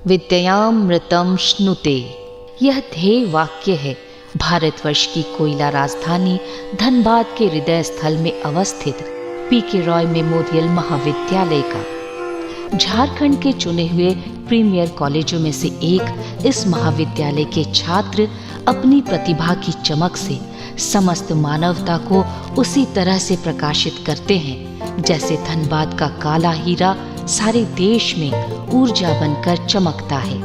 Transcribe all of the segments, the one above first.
विद्यामृतम श्नुते, यह ध्येय वाक्य है भारतवर्ष की कोयला राजधानी धनबाद के हृदय स्थल में अवस्थित पीके रॉय मेमोरियल महाविद्यालय का। झारखंड के चुने हुए प्रीमियर कॉलेजों में से एक इस महाविद्यालय के छात्र अपनी प्रतिभा की चमक से समस्त मानवता को उसी तरह से प्रकाशित करते हैं जैसे धनबाद का काला हीरा सारे देश में ऊर्जा बनकर चमकता है।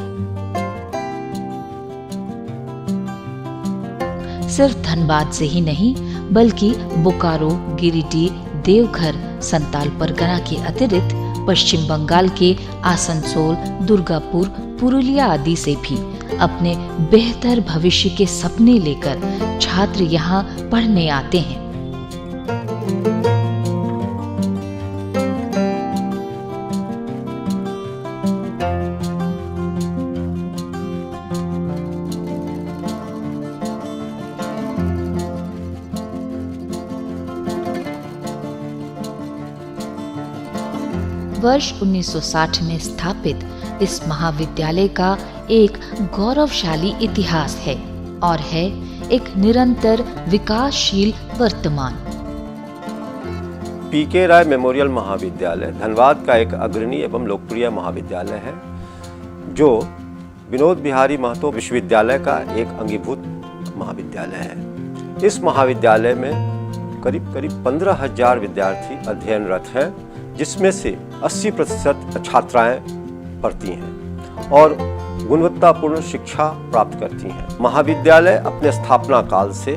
सिर्फ धनबाद से ही नहीं बल्कि बोकारो, गिरिडीह, देवघर, संताल परगना के अतिरिक्त पश्चिम बंगाल के आसनसोल, दुर्गापुर, पुरुलिया आदि से भी अपने बेहतर भविष्य के सपने लेकर छात्र यहाँ पढ़ने आते हैं। वर्ष 1960 में स्थापित इस महाविद्यालय का एक गौरवशाली इतिहास है और है एक निरंतर विकासशील वर्तमान। पीके रॉय मेमोरियल महाविद्यालय धनबाद का एक अग्रणी एवं लोकप्रिय महाविद्यालय है जो विनोद बिहारी महतो विश्वविद्यालय का एक अंगीभूत महाविद्यालय है। इस महाविद्यालय में करीब 15,000 विद्यार्थी अध्ययनरत हैं, जिसमें से 80% छात्राएं पढ़ती हैं और गुणवत्तापूर्ण शिक्षा प्राप्त करती हैं। महाविद्यालय अपने स्थापना काल से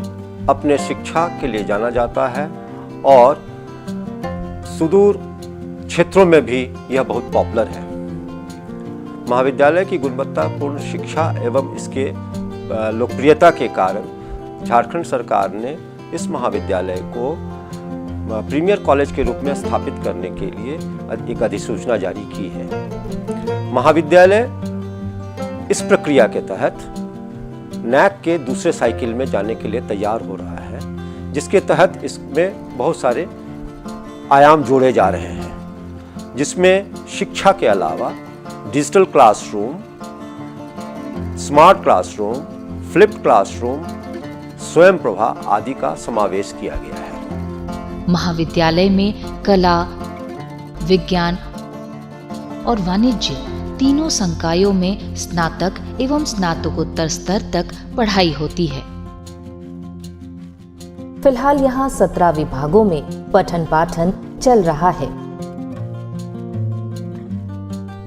अपने शिक्षा के लिए जाना जाता है और सुदूर क्षेत्रों में भी यह बहुत पॉपुलर है। महाविद्यालय की गुणवत्तापूर्ण शिक्षा एवं इसके लोकप्रियता के कारण झारखंड सरकार ने इस महाविद्यालय को प्रीमियर कॉलेज के रूप में स्थापित करने के लिए एक अधिसूचना जारी की है। महाविद्यालय इस प्रक्रिया के तहत नैक के दूसरे साइकिल में जाने के लिए तैयार हो रहा है, जिसके तहत इसमें बहुत सारे आयाम जोड़े जा रहे हैं, जिसमें शिक्षा के अलावा digital classroom, smart classroom, flipped classroom, स्वयं प्रभा आदि का समावेश किया गया है। महाविद्यालय में कला, विज्ञान और वाणिज्य तीनों संकायों में स्नातक एवं स्नातकोत्तर स्तर तक पढ़ाई होती है। फिलहाल यहाँ 17 विभागों में पठन पाठन चल रहा है।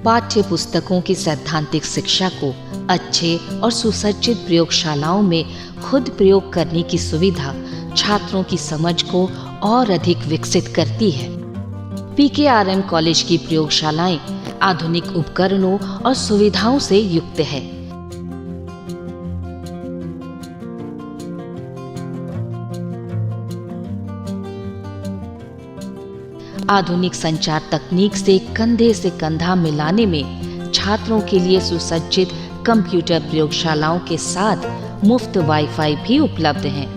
पाठ्य पुस्तकों की सैद्धांतिक शिक्षा को अच्छे और सुसज्जित प्रयोगशालाओं में खुद प्रयोग करने की सुविधा छात्रों की समझ को और अधिक विकसित करती है। पीकेआरएम कॉलेज की प्रयोगशालाएं आधुनिक उपकरणों और सुविधाओं से युक्त है। आधुनिक संचार तकनीक से कंधा मिलाने में छात्रों के लिए सुसज्जित कंप्यूटर प्रयोगशालाओं के साथ मुफ्त वाईफाई भी उपलब्ध हैं।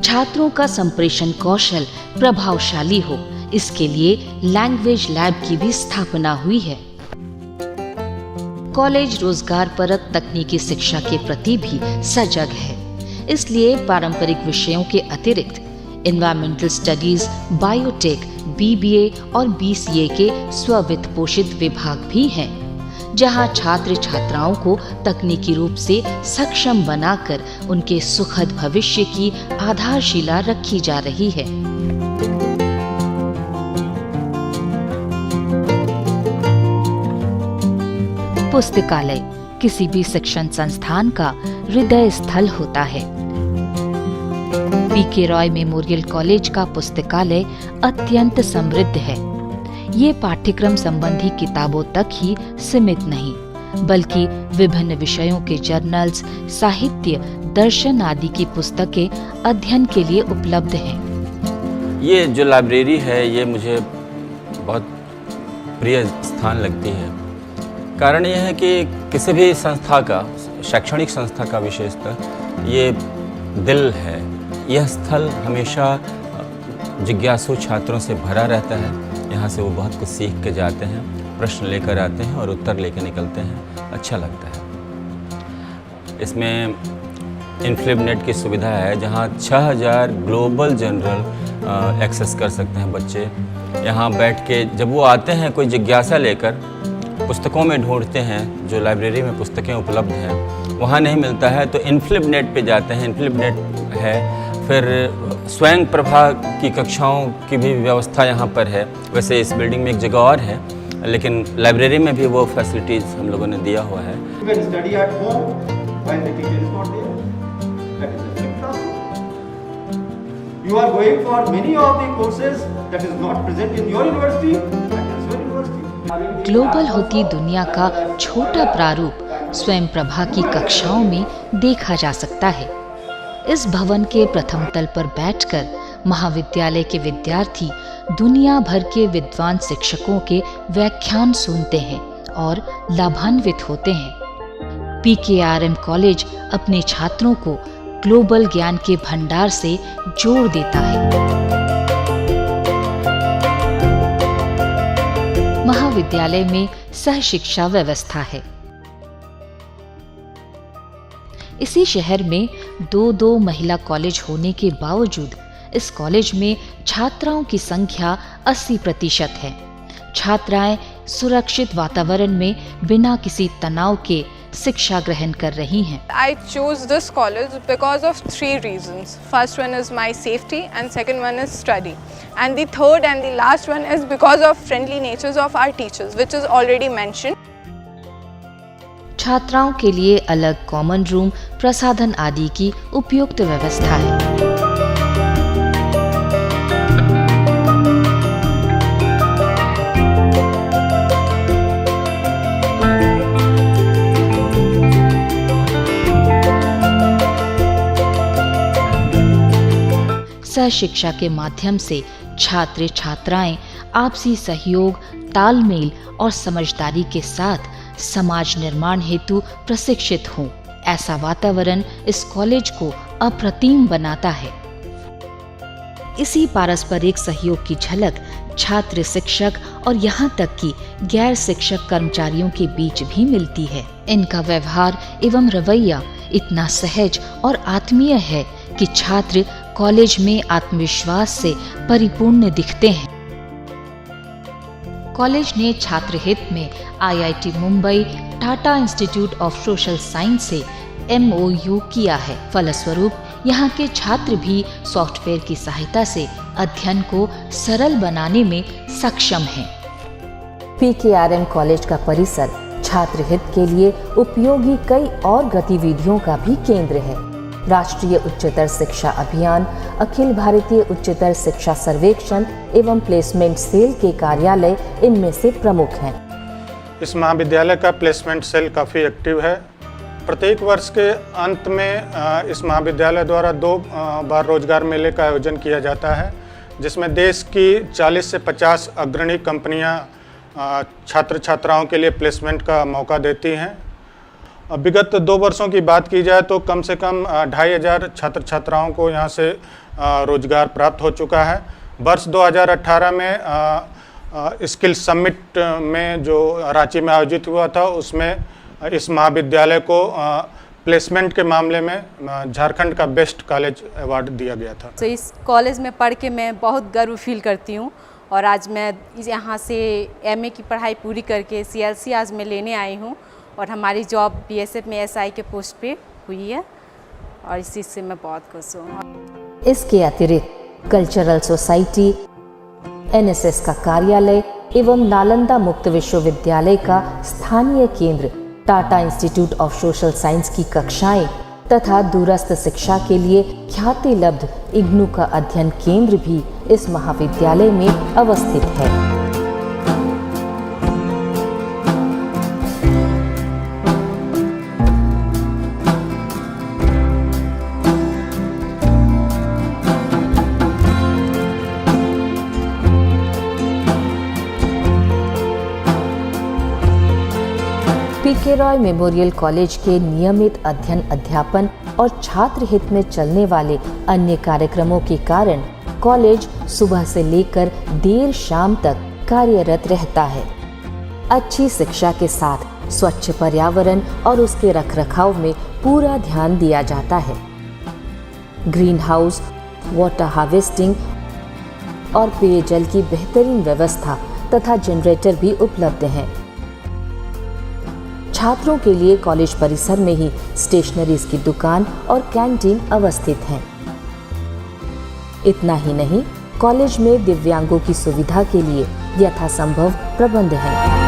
छात्रों का संप्रेषण कौशल प्रभावशाली हो, इसके लिए लैंग्वेज लैब की भी स्थापना हुई है। कॉलेज रोजगार परक तकनीकी शिक्षा के प्रति भी सजग है, इसलिए पारंपरिक विषयों के अतिरिक्त एनवायरमेंटल स्टडीज, बायोटेक, बीबीए और बीसीए के स्ववित्त पोषित विभाग भी हैं, जहां छात्र छात्राओं को तकनीकी रूप से सक्षम बनाकर उनके सुखद भविष्य की आधारशिला रखी जा रही है। पुस्तकालय किसी भी शिक्षण संस्थान का हृदय स्थल होता है। पीके रॉय मेमोरियल कॉलेज का पुस्तकालय अत्यंत समृद्ध है। ये पाठ्यक्रम संबंधी किताबों तक ही सीमित नहीं, बल्कि विभिन्न विषयों के जर्नल्स, साहित्य, दर्शन आदि की पुस्तकें अध्ययन के लिए उपलब्ध हैं। ये जो लाइब्रेरी है ये मुझे बहुत प्रिय स्थान लगती है। कारण यह है कि किसी भी संस्था का, शैक्षणिक संस्था का विशेषतः ये दिल है। यह स्थल हमेशा जिज्ञासु छात्रों से भरा रहता है। यहाँ से वो बहुत कुछ सीख के जाते हैं प्रश्न लेकर आते हैं और उत्तर लेकर निकलते हैं, अच्छा लगता है। इसमें इन्फ्लिबनेट की सुविधा है जहाँ 6000 ग्लोबल जनरल एक्सेस कर सकते हैं बच्चे। यहाँ बैठ के जब वो आते हैं कोई जिज्ञासा लेकर, पुस्तकों में ढूंढते हैं, जो लाइब्रेरी में पुस्तकें उपलब्ध हैं वहाँ नहीं मिलता है तो इन्फ्लिबनेट पे जाते हैं, इन्फ्लिबनेट है। फिर स्वयं प्रभा की कक्षाओं की भी व्यवस्था यहाँ पर है। वैसे इस बिल्डिंग में एक जगह और है, लेकिन लाइब्रेरी में भी वो फैसिलिटीज़ हम लोगों ने दिया हुआ है। You are going for many of the courses that is not present in your university, that is your university. Global होती दुनिया का छोटा प्रारूप स्वयं प्रभा की कक्षाओं में देखा जा सकता है। इस भवन के प्रथम तल पर बैठकर महाविद्यालय के विद्यार्थी दुनिया भर के विद्वान शिक्षकों के व्याख्यान सुनते हैं और लाभान्वित होते हैं। PKRM कॉलेज अपने छात्रों को ग्लोबल ज्ञान के भंडार से जोड़ देता है। महाविद्यालय में सहशिक्षा व्यवस्था है। इसी शहर में 2 महिला कॉलेज होने के बावजूद इस कॉलेज में छात्राओं की संख्या 80% है। छात्राएं सुरक्षित वातावरण में बिना किसी तनाव के शिक्षा ग्रहण कर रही हैं। I chose this college because of 3 reasons. First one is my safety and second one is study. And the third and the last one is because of friendly natures of our teachers, which is already mentioned. छात्राओं के लिए अलग common room, प्रसाधन आदि की उपयुक्त व्यवस्था है। सहशिक्षा के माध्यम से छात्र छात्राएं आपसी सहयोग, तालमेल और समझदारी के साथ समाज निर्माण हेतु प्रशिक्षित हों। ऐसा वातावरण इस कॉलेज को अप्रतिम बनाता है। इसी पारस्परिक सहयोग की झलक छात्र शिक्षक और यहाँ तक कि गैर शिक्षक कर्मचारियों के बीच भी मिलती है। इनका व्यवहार एवं रवैया इतना सहज और आत्मीय है कि छात्र कॉलेज में आत्मविश्वास से परिपूर्ण दिखते हैं। कॉलेज ने छात्र हित में IIT Mumbai, Tata institute of social science से MOU किया है। फलस्वरूप यहाँ के छात्र भी सॉफ्टवेयर की सहायता से अध्ययन को सरल बनाने में सक्षम हैं। PKRM कॉलेज का परिसर छात्र हित के लिए उपयोगी कई और गतिविधियों का भी केंद्र है। राष्ट्रीय उच्चतर शिक्षा अभियान, अखिल भारतीय उच्चतर शिक्षा सर्वेक्षण एवं प्लेसमेंट सेल के कार्यालय इनमें से प्रमुख हैं। इस महाविद्यालय का प्लेसमेंट सेल काफ़ी एक्टिव है। प्रत्येक वर्ष के अंत में इस महाविद्यालय द्वारा 2 बार रोजगार मेले का आयोजन किया जाता है, जिसमें देश की 40 से 50 अग्रणी कंपनियां छात्र छात्राओं के लिए प्लेसमेंट का मौका देती हैं। विगत 2 वर्षों की बात की जाए तो कम से कम 2500 छात्र छात्राओं को यहाँ से रोजगार प्राप्त हो चुका है। वर्ष 2018 में स्किल समिट में जो रांची में आयोजित हुआ था, उसमें इस महाविद्यालय को प्लेसमेंट के मामले में झारखंड का बेस्ट कॉलेज अवार्ड दिया गया था। तो इस कॉलेज में पढ़ के मैं बहुत गर्व फील करती हूँ और आज मैं यहाँ से MA की पढ़ाई पूरी करके CLC आज मैं लेने आई हूँ और हमारी जॉब BSF में SI के पोस्ट पे हुई है और इस चीज़ से मैं बहुत खुश हूँ। इसके अतिरिक्त कल्चरल सोसाइटी, NSS का कार्यालय एवं नालंदा मुक्त विश्वविद्यालय का स्थानीय केंद्र, Tata institute of social science की कक्षाएं तथा दूरस्थ शिक्षा के लिए ख्याति लब्ध इग्नू का अध्ययन केंद्र भी इस महाविद्यालय में अवस्थित है। PK रॉय मेमोरियल कॉलेज के नियमित अध्ययन अध्यापन और छात्र हित में चलने वाले अन्य कार्यक्रमों के कारण कॉलेज सुबह से लेकर देर शाम तक कार्यरत रहता है। अच्छी शिक्षा के साथ स्वच्छ पर्यावरण और उसके रखरखाव में पूरा ध्यान दिया जाता है। ग्रीन हाउस, वाटर हार्वेस्टिंग और पेयजल की बेहतरीन व्यवस्था तथा जनरेटर भी उपलब्ध हैं। छात्रों के लिए कॉलेज परिसर में ही स्टेशनरीज की दुकान और कैंटीन अवस्थित हैं। इतना ही नहीं, कॉलेज में दिव्यांगों की सुविधा के लिए यथासंभव प्रबंध है।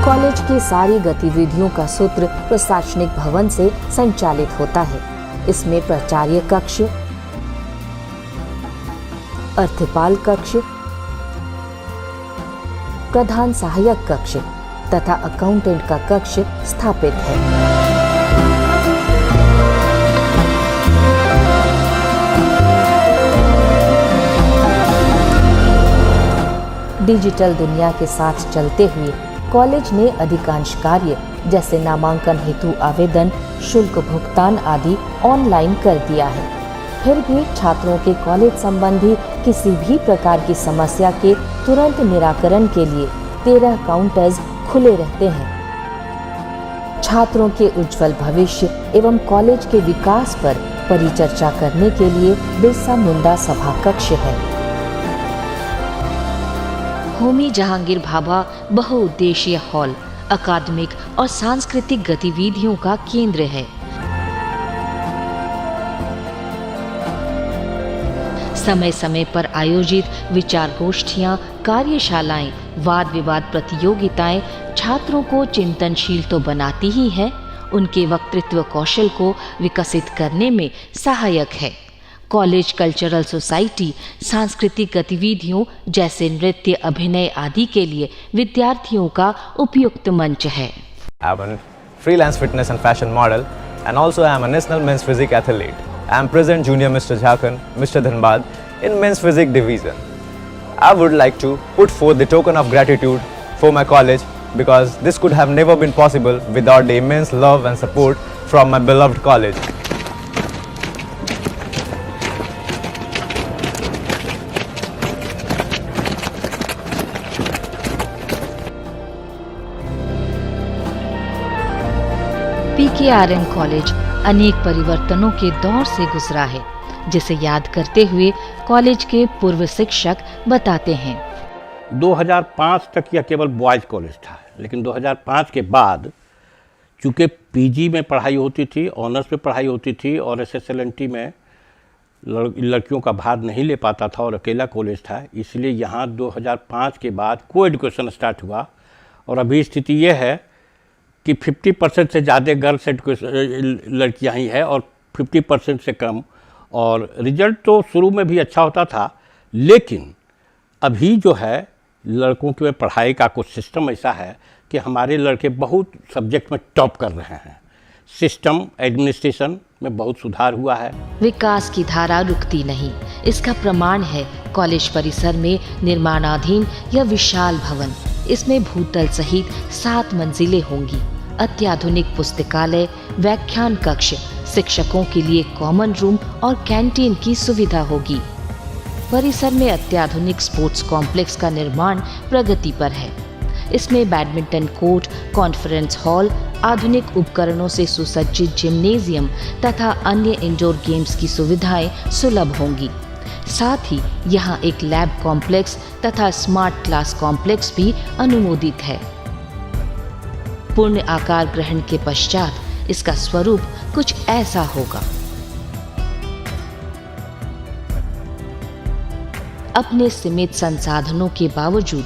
कॉलेज की सारी गतिविधियों का सूत्र प्रशासनिक भवन से संचालित होता है। इसमें प्राचार्य कक्ष, अर्थपाल कक्ष, प्रधान सहायक कक्ष तथा अकाउंटेंट का कक्ष स्थापित है। डिजिटल दुनिया के साथ चलते हुए कॉलेज ने अधिकांश कार्य जैसे नामांकन हेतु आवेदन, शुल्क भुगतान आदि ऑनलाइन कर दिया है। फिर भी छात्रों के कॉलेज संबंधी किसी भी प्रकार की समस्या के तुरंत निराकरण के लिए 13 काउंटर्स खुले रहते हैं। छात्रों के उज्जवल भविष्य एवं कॉलेज के विकास पर परिचर्चा करने के लिए बिरसा मुंडा सभा कक्ष है। होमी जहांगीर भाभा बहुउद्देशीय हॉल अकादमिक और सांस्कृतिक गतिविधियों का केंद्र है। समय समय पर आयोजित विचार गोष्ठियां, कार्यशालाएं, वाद विवाद प्रतियोगिताएं छात्रों को चिंतनशील तो बनाती ही है, उनके वक्तृत्व कौशल को विकसित करने में सहायक है। कॉलेज कल्चरल सोसाइटी सांस्कृतिक गतिविधियों जैसे नृत्य, अभिनय आदि के लिए विद्यार्थियों का उपयुक्त मंच है। I am a freelance fitness and fashion model and also I am a national men's physique athlete. I am present junior Mr. Jharkhand, Mr. Dhanbad in men's physique division. I would like to put forth the token of gratitude for my college because this could have never been possible without the immense love and support from my beloved college. PKRN college अनेक परिवर्तनों के दौर से गुजरा है, जिसे याद करते हुए कॉलेज के पूर्व शिक्षक बताते हैं। 2005 तक यह केवल बॉयज़ कॉलेज था, लेकिन 2005 के बाद चूँकि पीजी में पढ़ाई होती थी, ऑनर्स में पढ़ाई होती थी और SSLNT में लड़कियों का भार नहीं ले पाता था और अकेला कॉलेज था, इसलिए यहाँ 2005 के बाद को एजुकेशन स्टार्ट हुआ। और अभी स्थिति यह है कि 50% से ज़्यादा गर्ल्स लड़कियाँ ही है और 50% से कम। और रिजल्ट तो शुरू में भी अच्छा होता था, लेकिन अभी जो है लड़कों के पढ़ाई का कुछ सिस्टम ऐसा है कि हमारे लड़के बहुत सब्जेक्ट में टॉप कर रहे हैं। सिस्टम एडमिनिस्ट्रेशन में बहुत सुधार हुआ है। विकास की धारा रुकती नहीं, इसका प्रमाण है कॉलेज परिसर में निर्माणाधीन यह विशाल भवन। इसमें भूतल सहित 7 मंजिलें होंगी। अत्याधुनिक पुस्तकालय, व्याख्यान कक्ष, शिक्षकों के लिए कॉमन रूम और कैंटीन की सुविधा होगी। परिसर में अत्याधुनिक स्पोर्ट्स कॉम्प्लेक्स का निर्माण प्रगति पर है। इसमें बैडमिंटन कोर्ट, कॉन्फ्रेंस हॉल, आधुनिक उपकरणों से सुसज्जित जिम्नेजियम तथा अन्य इंडोर गेम्स की सुविधाएं सुलभ होंगी। साथ ही यहाँ एक लैब कॉम्प्लेक्स तथा स्मार्ट क्लास कॉम्प्लेक्स भी अनुमोदित है। पूर्ण आकार ग्रहण के पश्चात इसका स्वरूप कुछ ऐसा होगा। अपने सीमित संसाधनों के बावजूद